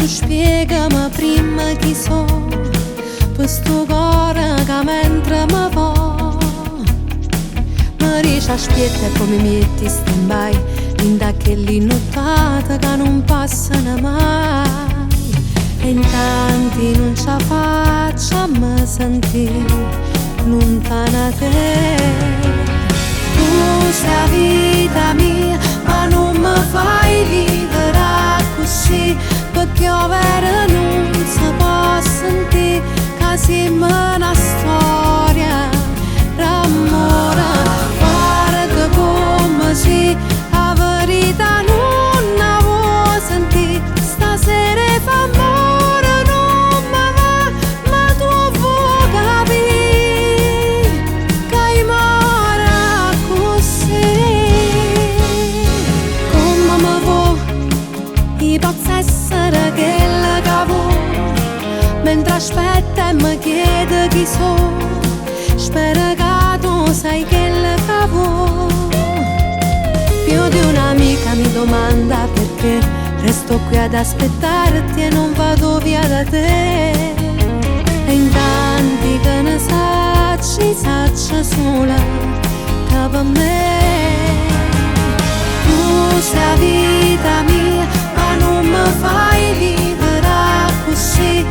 spiegami prima chi so, per sto cuore che mentre mi va mi dice aspetta e poi mi metti in stand-by in da che lì nottata che non passano mai, e in tanti non ce la faccio a me sentire lontana te. Tu sei la vita mia ma non mi fai vivere così, perché io vera non si può sentire che siamo una storia d'amore. Guarda come si la verità non la vuoi sentire, stasera fa amore non mi va, ma tu vuoi capire che muore così. Come mi vuoi, posso essere quella che vuoi, mentre aspetta e mi chiede chi sono, spero che tu sai quella che vuoi. Più di un'amica mi domanda perché resto qui ad aspettarti e non vado via da te, e in tanti che ne sacci sola che per me tu sei la vita mia ma non mi fai vivere così,